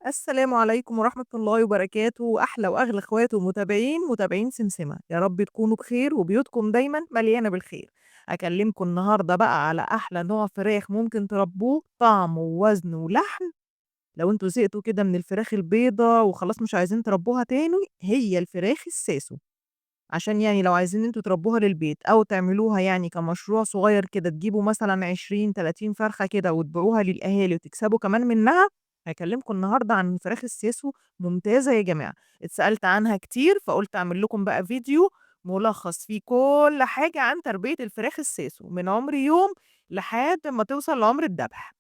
السلام عليكم ورحمة الله وبركاته، أحلى وأغلى إخوات ومتابعين، متابعين سمسمة، يا رب تكونوا بخير وبيوتكم دايمًا مليانة بالخير. هاكلمكم النهارده بقى على أحلى نوع فراخ ممكن تربوه، طعم ووزن ولحم. لو أنتم زهقتوا كده من الفراخ البيضا وخلاص مش عايزين تربوها تاني، هي الفراخ الساسو. عشان يعني لو عايزين أنتم تربوها للبيت أو تعملوها يعني كمشروع صغير كده، تجيبوا مثلًا 20، 30 فرخة كده وتبيعوها للأهالي وتكسبوا كمان منها، هاكلمكم النهارده عن فراخ السيسو ممتازة يا جماعة، اتسألت عنها كتير فقُلت أعمل لكم بقى فيديو ملخص فيه كل حاجة عن تربية الفراخ السيسو، من عمر يوم لحد ما توصل لعمر الدبح.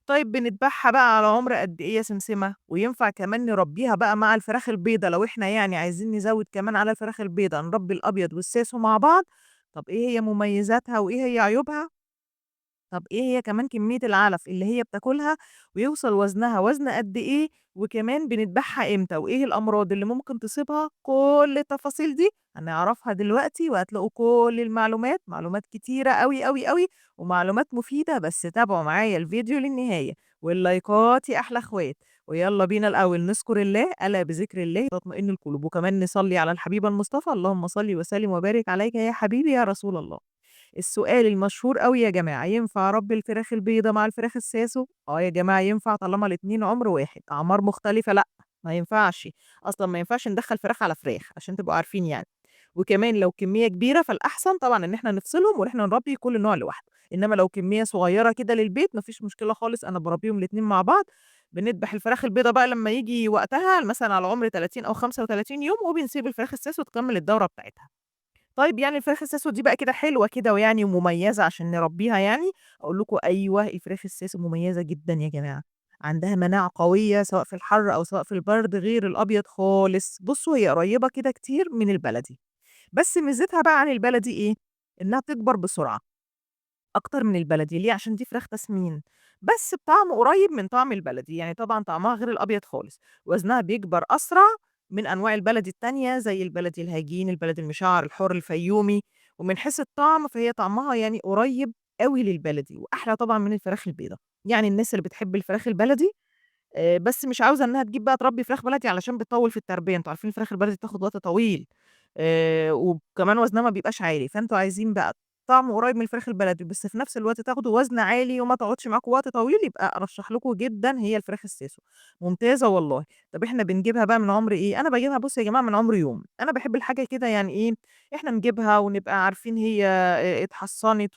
طيب بنذبحها بقى على عُمر قد إيه يا سمسمة؟ وينفع كمان نربيها بقى مع الفراخ البيضا لو إحنا يعني عايزين نزوّد كمان على الفراخ البيضا نربي الأبيض والساسو مع بعض؟ طب إيه هي مميزاتها وإيه هي عيوبها؟ طب إيه هي كمان كمية العلف اللي هي بتاكلها، ويوصل وزنها وزن قد إيه، وكمان بنذبحها إمتى، وإيه الأمراض اللي ممكن تصيبها، كل التفاصيل دي هنعرفها دلوقتي، وهتلاقوا كل المعلومات، معلومات كتيرة أوي، أوي، أوي، ومعلومات مفيدة، بس تابعوا معايا الفيديو للنهاية، واللايكات يا أحلى أخوات، ويالّا بينا الأول نذكر الله، ألا بذكر الله تطمئن القلوب، وكمان نصلي على الحبيب المصطفى، اللهم صل وسلم وبارك عليك يا حبيبي يا رسول الله. السؤال المشهور أوي يا جماعة، ينفع أربّي الفراخ البيضا مع الفراخ الساسو؟ آه يا جماعة ينفع طالما الاتنين عُمر واحد، أعمار مختلفة لأ، ما ينفعش، أصلًا ما ينفعش ندخّل فراخ على فراخ عشان تبقوا عارفين يعني، وكمان لو كمية كبيرة فالأحسن طبعًا إن إحنا نفصلهم وإن إحنا نربّي كل نوع لوحده، إنما لو كمية صغيرة كده للبيت ما فيش مشكلة خالص أنا باربّيهم الاتنين مع بعض، بنذبح الفراخ البيضا بقى لمّا ييجي وقتها مثلًا على عُمر 30 أو 35 يوم وبنسيب الفراخ الساسو تكمّل الدورة بتاعتها. طيب يعني الفراخ الساسو دي بقى كده حلوة كده ويعني ومميزة عشان نربيها يعني، أقول لكم أيوه الفراخ الساسو مميزة جدًا يا جماعة، عندها مناعة قوية سواء في الحر أو سواء في البرد غير الأبيض خالص، بُصّوا هي قريبة كده كتير من البلدي، بس ميزتها بقى عن البلدي إيه، إنها بتكبر بسرعة. أكتر من البلدي، ليه؟ عشان دي فراخ تسمين، بس بطعم قريب من طعم البلدي، يعني طبعًا طعمها غير الأبيض خالص، وزنها بيكبر أسرع من أنواع البلدي التانية زي البلدي الهجين، البلدي المشعّر، الحُر، الفيومي، ومن حيث الطعم فهي طعمها يعني قريب أوي للبلدي، وأحلى طبعًا من الفراخ البيضا، يعني الناس اللي بتحب الفراخ البلدي بس مش عاوزة إنها تجيب بقى تربي فراخ بلدي علشان بتطوّل في التربية، أنتم عارفين الفراخ البلدي بتاخد وقت طويل، وكمان وزنها ما بيبقاش عالي، فأنتم عايزين بقى طعم قريب من الفراخ البلدي، بس في نفس الوقت تاخدوا وزن عالي وما تقعدش معاكم وقت طويل، يبقى أرشّح لكم جدًا هي الفراخ الساسو، ممتازة والله. طب إحنا بنجيبها بقى من عُمر إيه؟ أنا باجيبها بُصّوا يا جماعة من عُمر يوم، أنا باحب الحاجة كده يعني إيه، إحنا نجيبها ونبقى عارفين هي اتحصّنت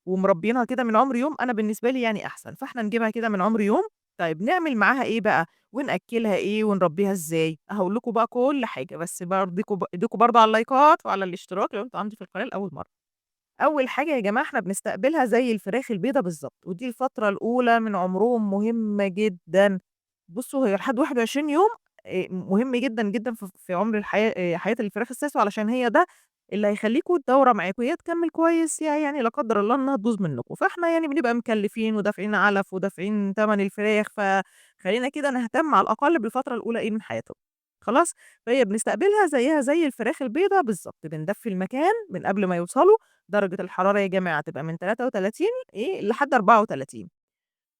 ومربيينها كده من عُمر يوم، أنا بالنسبة لي يعني أحسن، فإحنا نجيبها كده من عُمر يوم، طيب نعمل معاها إيه بقى، ونأكّلها إيه ونربيها إزاي؟ هاقول لكم بقى كل حاجة، بس برضيكم إيديكم برضه على اللايكات وعلى الاشتراك لو أنتم عندي في القناة لأول مرّة. أول حاجة يا جماعة إحنا بنستقبلها زي الفراخ البيضا بالضبط، ودي الفترة الأولى من عمرهم مهمة جدًا. بُصّوا هي لحد 21 يوم مهم جدًا، جدًا في عمر حياة الفراخ الساسو علشان هي ده اللي هيخلّيكم الدورة معاكم يا تكمّل كويس يا يعني لا قدّر الله إنها تبوظ منّكم، فإحنا يعني بنبقى مكلّفين ودافعين علف ودافعين تَمَن الفراخ، فخلّينا كده نهتم على الأقل بالفترة الأولى إيه من حياتهم، خلاص؟ فهي بنستقبلها زيّها زي الفراخ البيضا بالضبط، بندفّي المكان من قبل ما يوصلوا درجة الحرارة يا جماعة تبقى من 33 لحد 34.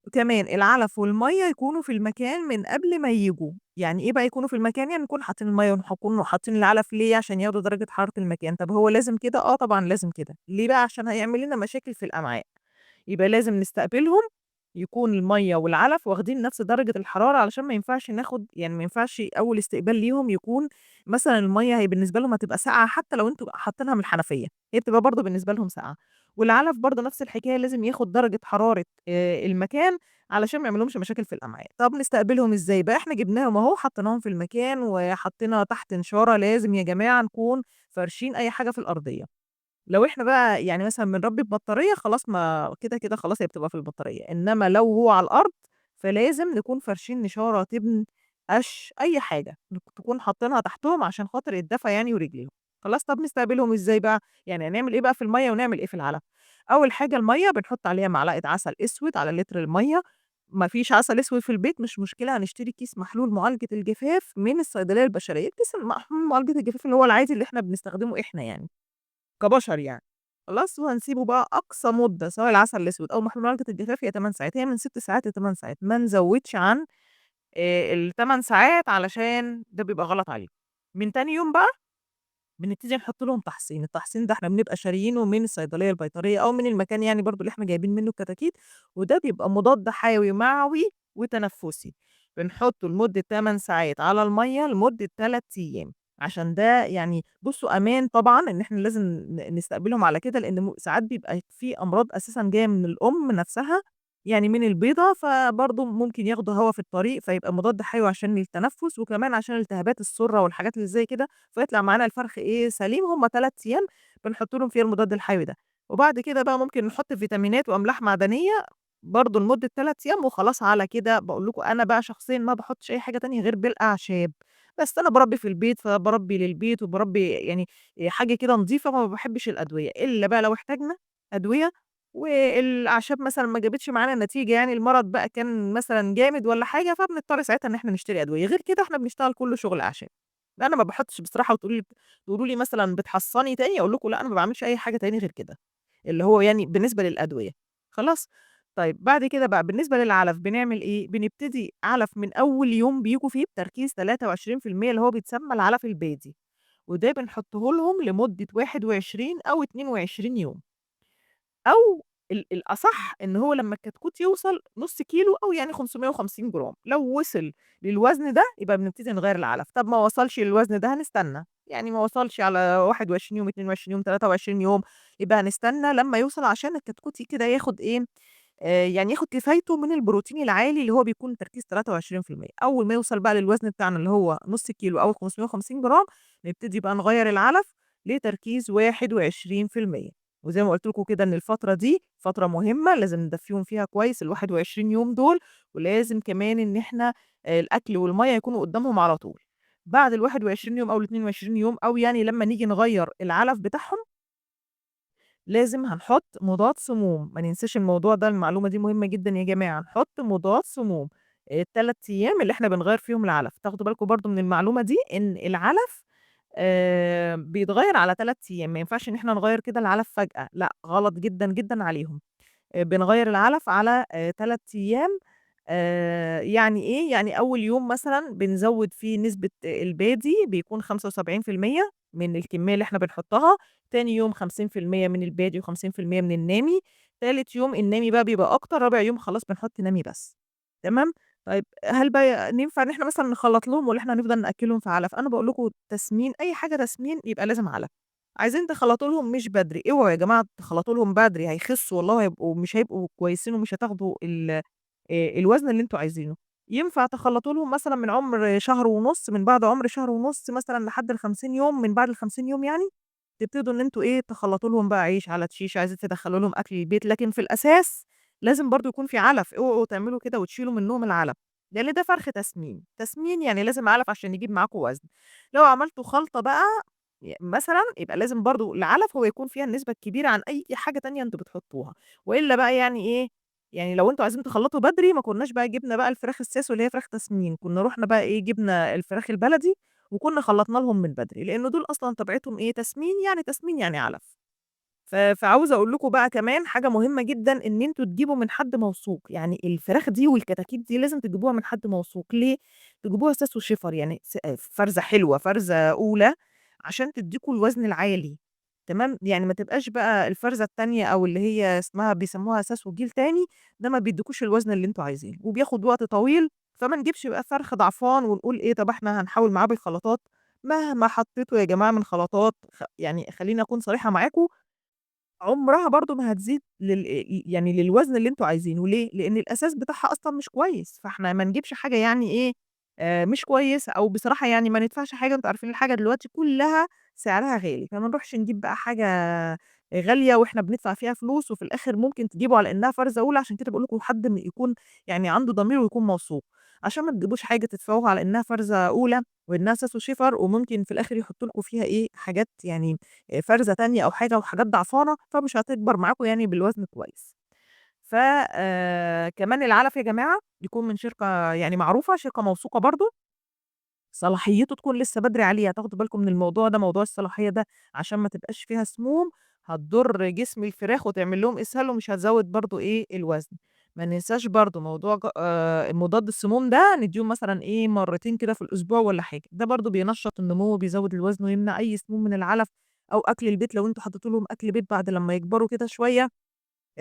وكمان العلف والمَيّة يكونوا في المكان من قبل ما ييجوا، يعني إيه بقى يكونوا في المكان؟ يعني نكون حاطين المَيّة ونكون حاطين العلف ليه؟ عشان ياخدوا درجة حرارة المكان، طب هو لازم كده؟ آه طبعًا لازم كده، ليه بقى؟ عشان هيعمل لنا مشاكل في الأمعاء. يبقى لازم نستقبلهم يكون المَيّة والعلف واخدين نفس درجة الحرارة علشان ما ينفعش ناخد يعني ما ينفعش أول استقبال ليهم يكون مثلًا المَيّة هي بالنسبة لهم هتبقى ساقعة حتى لو أنتم حاطينها من الحنفية، هي بتبقى برضه بالنسبة لهم ساقعة، والعلف برضه نفس الحكاية لازم ياخد درجة حرارة المكان علشان ما يعملهمش مشاكل في الأمعاء. طب نستقبلهم إزاي بقى؟ إحنا جبناهم أهو حطيناهم في المكان وحطينا تحت نشارة، لازم يا جماعة نكون فارشين أي حاجة في الأرضية. لو إحنا بقى يعني مثلًا بنربي ببطارية خلاص ما كده، كده خلاص هي بتبقى في البطارية، إنما لو هو على الأرض فلازم نكون فارشين نشارة، تبن، قش، أي حاجة تكون حاطينها تحتهم عشان خاطر الدفا يعني ورجليهم. خلاص طب نستقبلهم إزاي بقى؟ يعني هنعمل إيه بقى في المَيّة ونعمل إيه في العلف؟ أول حاجة المَيّة بنحط عليها معلقة عسل أسود على لتر المَيّة، ما فيش عسل أسود في البيت مش مشكلة هنشتري كيس محلول معالجة الجفاف من الصيدلية البشرية، الكيس المحلول معالجة الجفاف اللي هو العادي اللي إحنا بنستخدمه إحنا يعني. كبشر يعني، خلاص وهنسيبه بقى أقصى مدة سواء العسل الأسود أو محلول معالجة الجفاف هي 8 ساعات، هي من 6 ساعات ل8 ساعات، ما نزوّدش عن ال8 ساعات علشان ده بيبقى غلط عليهم. من تاني يوم بقى بنبتدي نحط لهم تحصين، التحصين ده إحنا بنبقى شاريينه من الصيدلية البيطرية أو من المكان يعني برضه اللي إحنا جايبين منه الكتاكيت، وده بيبقى مضاد حيوي معوي وتنفسي، بنحطه لمدة 8 ساعات على المَيّة لمدة 3 أيام، عشان ده يعني بُصّوا أمان طبعًا إن إحنا لازم نستقبلهم على كده، لإن ساعات بيبقى في أمراض أساسًا جاية من الأم نفسها، يعني من البيضة، فبرضه ممكن ياخدوا هوا في الطريق، فيبقى مضاد حيوي عشان التنفس، وكمان عشان التهابات السُرّة والحاجات اللي زي كده. فيطلع معانا الفرخ إيه، سليم، هم 3 أيام بنحط لهم فيها المضاد الحيوي ده، وبعد كده بقى ممكن نحط فيتامينات وأملاح معدنية برضه لمدة 3 أيام وخلاص على كده. باقول لكم أنا بقى شخصيًا ما باحطش أي حاجة تانية غير بالأعشاب، بس أنا باربّي في البيت، فباربّي للبيت وباربّي يعني حاجة كده نضيفة، فما باحبش الأدوية، إلا بقى لو احتاجنا أدوية والأعشاب مثلًا ما جابتش معانا نتيجة يعني المرض بقى كان مثلًا جامد والّا حاجة، فبنضطر ساعتها إن إحنا نشتري أدوية، غير كده إحنا بنشتغل كُلّه شغل أعشاب. لأ أنا ما باحطش بصراحة تقولوا لي مثلًا بتحصّني تاني، أقول لكم لأ أنا ما باعملش أي حاجة تاني غير كده، اللي هو يعني بالنسبة للأدوية، خلاص؟ طيب بعد كده بقى بالنسبة للعلف بنعمل إيه، بنبتدي علف من أول يوم بييجوا فيه بتركيز 23% اللي هو بيتسمى العلف البادي، وده بنحطه لهم لمدة 21 أو 22 يوم. أو الأصح إن هو لمّا الكتكوت يوصل نُص كيلو أو يعني 550 جرام، لو وصل للوزن ده يبقى بنبتدي نغيّر العلف، طب ما وصلش للوزن ده هنستنى، يعني ما وصلش على 21 يوم، 22 يوم، 23 يوم، يبقى هنستنى لمّا يوصل عشان الكتكوت كده ياخد إيه، يعني ياخد كفايته من البروتين العالي اللي هو بيكون تركيز 23%. أول ما يوصل بقى للوزن بتاعنا اللي هو نُص كيلو أو 550 جرام، نبتدي بقى نغيّر العلف لتركيز 21%. وزي ما قُلت لكم كده إن الفترة دي فترة مهمة لازم ندفّيهم فيها كويس ال21 يوم دول، ولازم كمان إن إحنا الأكل والمَيّة يكونوا قدّامهم على طول. بعد ال21 يوم أو ال22 يوم أو يعني لمّا نيجي نغيّر العلف بتاعهم لازم هنحط مضاد سموم، ما ننساش الموضوع ده، المعلومة دي مهمة جدًا يا جماعة، نحط مضاد سموم ال3 أيام اللي إحنا بنغيّر فيهم العلف، تاخدوا بالكم برضه من المعلومة دي، إن العلف بيتغيّر على 3 أيام، ما ينفعش إن إحنا نغيّر كده العلف فجأة، لأ غلط جدًا، جدًا عليهم. بنغيّر العلف على 3 أيام يعني إيه، يعني أول يوم مثلًا بنزوّد فيه نسبة البادي بيكون 75% من الكمية اللي إحنا بنحطها، تاني يوم 50% من البادي و50% من النامي، تالت يوم النامي بقى بيبقى أكتر، رابع يوم خلاص بنحط نامي بس، تمام؟ طيب هل بقى ينفع إن إحنا مثلًا نخلّط لهم والّا إحنا هنفضل نأكّلهم في علف؟ أنا باقول لكم تسمين أي حاجة تسمين يبقى لازم علف. عايزين تخلّطوا لهم مش بدري، اوعوا يا جماعة تخلّطوا لهم بدري، هيخسّوا والله مش هيبقوا كويسين ومش هتاخدوا الوزن اللي أنتم عايزينه. ينفع تخلّطوا لهم مثلًا من عُمر شهر ونُص، من بعد عُمر شهر ونُص مثلًا لحد ال50 يوم، من بعد ال50 يوم يعني، تبتدوا إن أنتم إيه، تخلّطوا لهم بقى عيش على شيش، عايزين تدخّلوا لهم أكل البيت، لكن في الأساس لازم برضه يكون في علف، اوعوا تعملوا كده وتشيلوا منّهم العلف، لإن ده فرخ تسمين، تسمين يعني لازم علف عشان يجيب معاكم وزن. لو عملتوا خلطة بقى مثلًا يبقى لازم برضه العلف هو يكون فيها النسبة الكبيرة عن أي حاجة تانية أنتم بتحطوها، وإلا بقى يعني إيه، يعني لو أنتم عايزين تخلّطوا بدري ما كناش بقى جِبنا بقى الفراخ الساسو اللي هي فراخ تسمين، كنا رُحنا بقى إيه، جِبنا الفراخ البلدي وكنا خلّطنا لهم من بدري، لإن دول أصلًا طبيعتهم إيه، تسمين يعني تسمين يعني علف. فعاوزة أقول لكم بقى كمان حاجة مهمة جدًا، إن أنتم تجيبوا من حد موثوق، يعني الفراخ دي والكتاكيت دي لازم تجيبوها من حد موثوق، ليه؟ تجيبوها ساسو شِفر يعني فرزة حلوة، فرزة أولى، عشان تدّيكم الوزن العالي، تمام، يعني ما تبقاش بقى الفرزة التانية أو اللي هي اسمها بيسموها ساسو جيل تاني، ده ما بيدّيكوش الوزن اللي أنتم عايزينه، وبياخد وقت طويل، فما نجيبش بقى فرخ ضعفان ونقول إيه طب إحنا هنحاول معاه بالخلطات، مهما حطيتوا يا جماعة من خلطات يعني خلّيني أكون صريحة معاكم عمرها برضه ما هتزيد يعني للوزن اللي أنتم عايزينه، ليه؟ لإن الأساس بتاعها أصلًا مش كويس، فإحنا ما نجيبش حاجة يعني إيه، مش كويسة أو بصراحة يعني ما ندفعش حاجة أنتم عارفين الحاجة دلوقتي كلّها سعرها غالي، فما نروحش نجيب بقى حاجة غالية وإحنا بندفع فيها فلوس وفي الآخر ممكن تجيبوا على إنها فرزة أولى، عشان كده باقول لكم حد يكون يعني عنده ضمير ويكون موثوق، عشان ما تجيبوش حاجة تدفعوها على إنها فرزة أولى وإنها ساسو شيفر وممكن في الآخر يحطّوا لكم فيها إيه، حاجات يعني فرزة تانية أو حاجة وحاجات ضعفانة، فمش هتكبر معاكم يعني بالوزن كويس. ف كمان العلف يا جماعة يكون من شركة يعني معروفة، شركة موثوقة برضه، صلاحيته تكون لسه بدري عليها، تاخدوا بالكم من الموضوع ده، موضوع الصلاحية ده عشان ما تبقاش فيها سموم هتضر جسم الفراخ وتعمل لهم إسهال ومش هتزوّد برضه إيه، الوزن. ما ننساش برضه موضوع مضاد السموم ده ندّيهم مثلًا إيه، مرّتين كده في الأسبوع والّا حاجة، ده برضه بينشّط النمو وبيزوّد الوزن ويمنع أي سموم من العلف أو أكل البيت لو أنتم حطيتوا لهم أكل بيت بعد لمّا يكبروا كده شوية.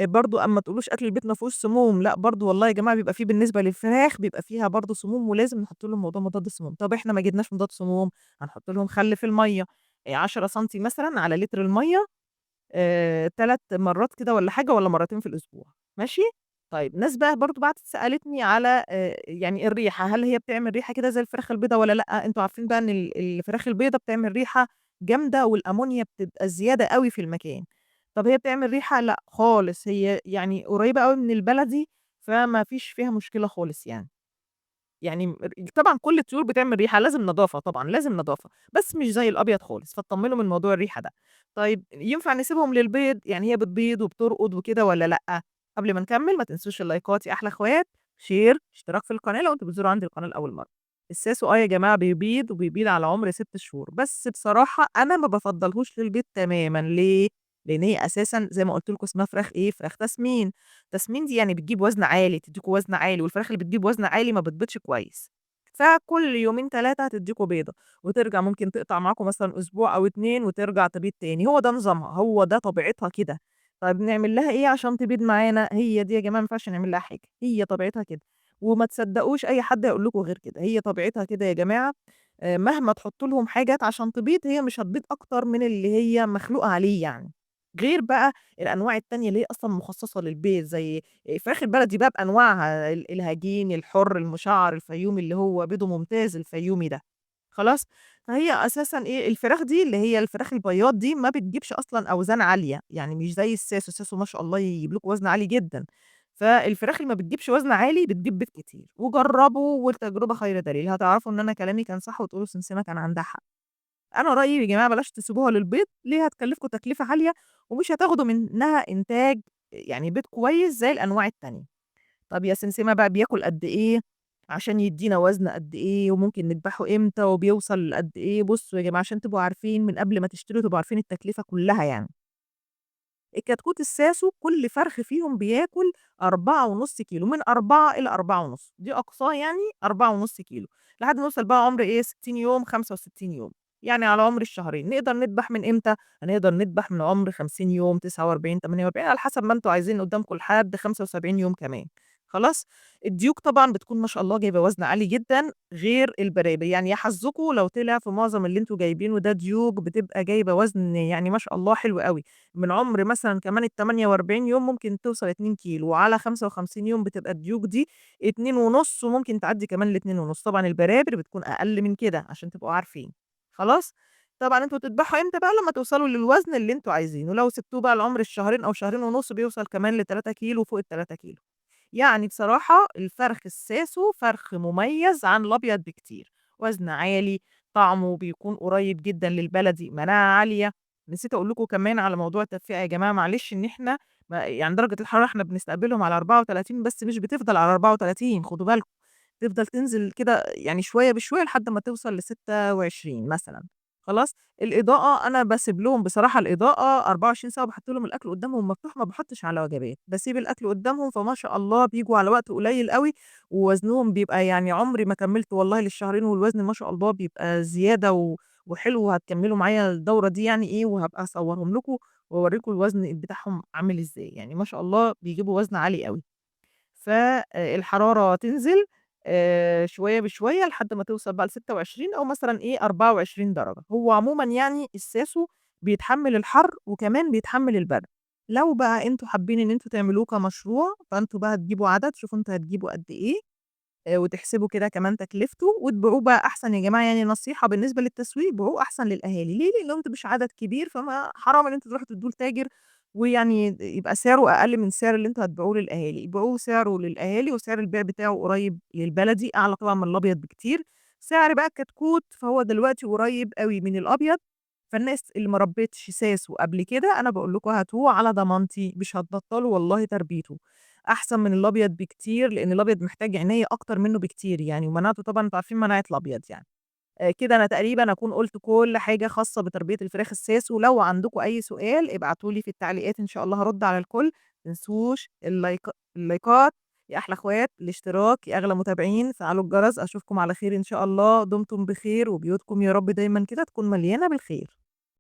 برضه أمّا تقولوش أكل البيت ما فيهوش سموم، لأ برضه والله يا جماعة بيبقى في بالنسبة للفراخ بيبقى فيها برضه سموم ولازم نحط لهم موضوع مضاد السموم. طب إحنا ما جبناش مضاد سموم، هنحط لهم خل في المَيّة، 10 سنتي مثلًا على لتر المَيّة 3 مرات كده والّا حاجة والّا مرتين في الأسبوع، ماشي؟ طيب ناس بقى برضه بعتت سألتني على يعني الريحة، هل هي بتعمل ريحة كده زي الفراخ البيضا والّا لأ؟ أنتم عارفين بقى إن الفراخ البيضا بتعمل ريحة جامدة والأمونيا بتبقى زيادة أوي في المكان. طب هي بتعمل ريحة؟ لأ خالص، هي يعني قريبة أوي من البلدي، فما فيش فيها مشكلة خالص يعني. يعني طبعًا كل الطيور بتعمل ريحة، لازم نضافة طبعًا، لازم نضافة، بس مش زي الأبيض خالص، فاتطمنوا من موضوع الريحة ده. طيب ينفع نسيبهم للبيض؟ يعني هي بتبيض وبترقد وكده والّا لأ؟ قبل ما نكمل ما تنسوش اللايكات يا أحلى أخوات، شير، اشتراك في القناة لو أنتم بتزوروا عندي القناة لأول مرة. الساسو يا جماعة بيبيض وبيبيض على عمر 6 شهور، بس بصراحة أنا ما بافضّلهوش للبيض تمامًا، ليه؟ لإن هي أساسًا زي ما قُلت لكم اسمها فراخ إيه، فراخ تسمين. تسمين دي يعني بتجيب وزن عالي، تدّيكم وزن عالي، والفراخ اللي بتجيب وزن عالي ما بتبيضش كويس. فكل يومين 3 هتدّيكم بيضة، وترجع ممكن تقطع معاكم مثلًا أسبوع أو 2 وترجع تبيض تاني، هو ده نظامها، هو ده طبيعتها كده. طيب نعمل لها إيه عشان تبيض معانا؟ هي دي يا جماعة ما ينفعش نعمل لها حاجة، هي طبيعتها كده، وما تصدّقوش أي حد هيقول لكم غير كده، هي طبيعتها كده يا جماعة. مهما تحطّوا لهم حاجات عشان تبيض، هي مش هتبيض أكتر من اللي هي مخلوقة عليه يعني. غير بقى الأنواع التانية اللي هي أصلًا مخصصة للبيض زي فراخ البلدي بقى بأنواعها الهجين، الحُر، المشعّر، الفيومي اللي هو بيضه ممتاز الفيومي ده، خلاص؟ فهي أساسًا إيه، الفراخ دي اللي هي الفراخ البياض دي ما بتجيبش أصلًا أوزان عالية، يعني مش زي الساسو، الساسو ما شاء الله يجيب لكم وزن عالي جدًا، فالفراخ اللي ما بتجيبش وزن عالي بتجيب بيض كتير، وجرّبوا والتجربة خير دليل، هتعرفوا إن أنا كلامي كان صح وتقولوا سمسمة كان عندها حق. أنا رأيي يا جماعة بلاش تسيبوها للبيض، ليه هتكلّفكم تكلفة عالية ومش هتاخدوا منها إنتاج يعني بيض كويس زي الأنواع التانية. طب يا سمسمة بقى بياكل قد إيه، عشان يدّينا وزن قد إيه، وممكن نذبحه إمتى وبيوصل لقد إيه، بُصّوا يا جماعة عشان تبقوا عارفين من قبل ما تشتروا تبقوا عارفين التكلفة كلّها يعني. الكتكوت الساسو كل فرخ فيهم بياكل 4.5 كيلو، من 4 إلى 4.5 دي أقصاه يعني 4.5 كيلو، لحد ما يوصل بقى عُمر إيه 60 يوم، 65 يوم، يعني على عُمر الشهرين. نقدر نذبح من إمتى؟ هنقدر نذبح من عُمر 50 يوم، 49، 48 على حسب ما أنتم عايزين قدّامكم لحد 75 يوم كمان، خلاص؟ الديوك طبعًا بتكون ما شاء الله جايبة وزن عالي جدًا غير البرابر، يعني يا حظكم لو طلع في معظم اللي أنتم جايبينه ده ديوك بتبقى جايبة وزن يعني ما شاء الله حلو أوي. من عُمر مثلًا كمان ال48 يوم ممكن توصل 2 كيلو، وعلى 55 يوم بتبقى الديوك دي 2.5 وممكن تعدّي كمان ل2.5، طبعًا البرابر بتكون أقل من كده عشان تبقوا عارفين، خلاص؟ طبعًا أنتم تذبحوا إمتى بقى لمّا توصلوا للوزن اللي أنتم عايزينه، لو سِبتوه بقى لعُمر الشهرين أو شهرين ونُص بيوصل كمان ل3 كيلو وفوق ال3 كيلو. يعني بصراحة الفرخ الساسو فرخ مميز عن الأبيض بكتير، وزن عالي، طعمه بيكون قريب جدًا للبلدي، مناعة عالية. نسيت أقول لكم كمان على موضوع التدفئة يا جماعة معلش إن إحنا يعني درجة الحرارة إحنا بنستقبلهم على 34 بس مش بتفضل على 34 خدوا بالكم، تفضل تنزل كده يعني شوية بشوية لحد ما توصل ل26 مثلًا، خلاص؟ الإضاءة أنا باسيب لهم بصراحة الإضاءة 24 ساعة وباحط لهم الأكل قدّامهم مفتوح، ما باحطش على وجبات، باسيب الأكل قدّامهم فما شاء الله بييجوا على وقت قليل أوي، ووزنهم بيبقى يعني عمري ما كمّلت والله للشهرين والوزن ما شاء الله بيبقى زيادة وحلو وهتكمّلوا معايا الدورة دي يعني إيه، وهابقى أصورهم لكم وأورّيكم الوزن بتاعهم عامل إزاي، يعني ما شاء الله بيجيبوا وزن عالي أوي. الحرارة تنزل شوية بشوية لحد ما توصل بقى ل26 أو مثلًا إيه 24 درجة. هو عمومًا يعني الساسو بيتحمّل الحَر وكمان بيتحمّل البرد. لو بقى أنتم حابين إن أنتم تعملوه كمشروع، فأنتم بقى تجيبوا عدد، شوفوا أنتم هتجيبوا قد إيه وتحسبوا كده كمان تكلفته وتبيعوه بقى أحسن يا جماعة يعني نصيحة بالنسبة للتسويق، بيعوه أحسن للأهالي، ليه؟ لإن أنتم مش عدد كبير فما حرام إن أنتم تروحوا تدّوه لتاجر ويعني يبقى سعره أقل من سعر اللي أنتم هتبيعوه للأهالي، بيعوه سعره للأهالي وسعر البيع بتاعه قريب للبلدي، أعلى طبعًا من الأبيض بكتير، سعر بقى الكتكوت فهو دلوقتي قريب أوي من الأبيض، فالناس اللي ما ربِّتش ساسو قبل كده أنا باقول لكم هاتوه على ضمانتي، مش هتبطّلوا والله تربيته. أحسن من الأبيض بكتير، لإن الأبيض محتاج عناية أكتر منّه بكتير يعني، ومناعته طبعًا أنتم عارفين مناعة الأبيض يعني. كده أنا تقريبًا أكون قُلت كل حاجة خاصة بتربية الفراخ الساسو، ولو عندكم أي سؤال ابعتوا لي في التعليقات إن شاء الله هارُد على الكل، ما تنسوش اللايكات يا أحلى أخوات، الاشتراك، يا أغلى متابعين، فعلوا الجرس، أشوفكم على خير إن شاء الله، دمتم بخير وبيوتكم يا رب دايمًا كده تكون مليانة بالخير.